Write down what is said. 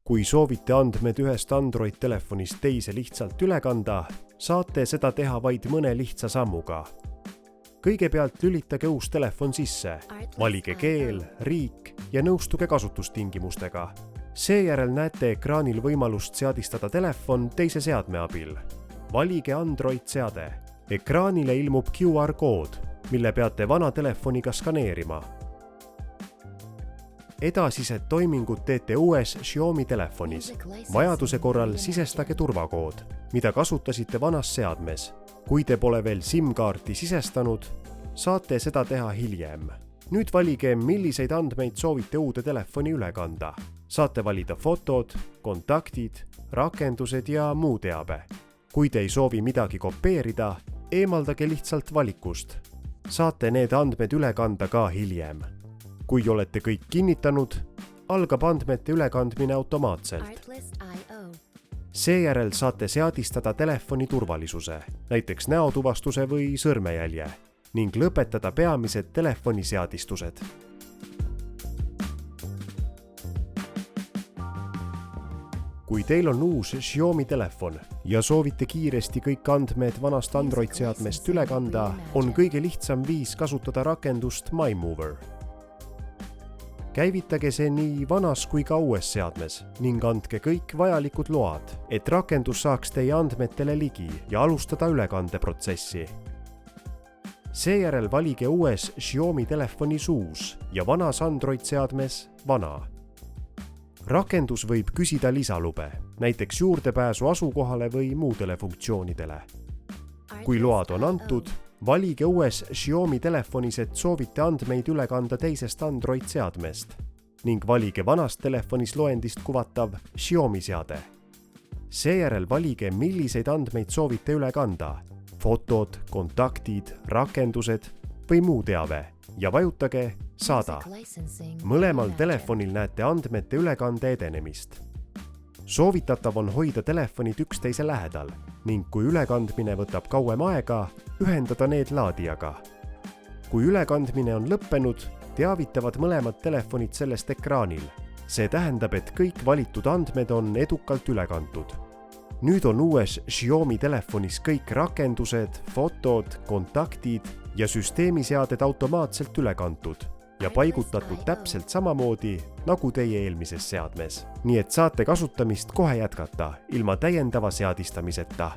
Kui soovite andmed ühest Android-telefonist teise lihtsalt üle kanda, saate seda teha vaid mõne lihtsa sammuga. Kõigepealt lülitage uus telefon sisse, valige keel, riik ja nõustuge kasutustingimustega. Seejärel näete ekraanil võimalust seadistada telefon teise seadme abil. Valige Android-seade. Ekraanile ilmub QR-kood, mille peate vana telefoniga skaneerima. Edasised toimingud teete uues Xiaomi telefonis. Vajaduse korral sisestage turvakood, mida kasutasite vanas seadmes. Kui te pole veel SIM-kaarti sisestanud, saate seda teha hiljem. Nüüd valige, milliseid andmeid soovite uude telefoni üle kanda. Saate valida fotod, kontaktid, rakendused ja muu teabe. Kui te ei soovi midagi kopeerida, eemaldage lihtsalt valikust. Saate need andmed üle kanda ka hiljem. Kui olete kõik kinnitanud, algab andmete ülekandmine automaatselt. Seejärel saate seadistada telefoni turvalisuse, näiteks näotuvastuse või sõrmejälje, ning lõpetada peamised telefoniseadistused. Kui teil on uus Xiaomi telefon ja soovite kiiresti kõik andmed vanast Android-seadmest üle kanda, on kõige lihtsam viis kasutada rakendust MyMover. Käivitage see nii vanas kui ka uues seadmes ning andke kõik vajalikud load, et rakendus saaks teie andmetele ligi ja alustada ülekandeprotsessi. Seejärel valige uues Xiaomi telefonis uus ja vanas Android-seadmes vana. Rakendus võib küsida lisalube, näiteks juurdepääsu asukohale või muudele funktsioonidele. Kui load on antud, valige uues Xiaomi telefonis, et soovite andmeid üle kanda teisest Android-seadmest ning valige vanast telefonis loendist kuvatav Xiaomi seade. Seejärel valige, milliseid andmeid soovite üle kanda, fotod, kontaktid, rakendused või muu teave ja vajutage Saada. Mõlemal telefonil näete andmete ülekande edenemist. Soovitatav on hoida telefonid üksteise lähedal ning kui ülekandmine võtab kauem aega, ühendada need laadijaga. Kui ülekandmine on lõppenud, teavitavad mõlemad telefonid sellest ekraanil. See tähendab, et kõik valitud andmed on edukalt üle kantud. Nüüd on uues Xiaomi telefonis kõik rakendused, fotod, kontaktid ja süsteemiseaded automaatselt üle kantud ja paigutatud täpselt samamoodi nagu teie eelmises seadmes. Nii et saate kasutamist kohe jätkata ilma täiendava seadistamiseta.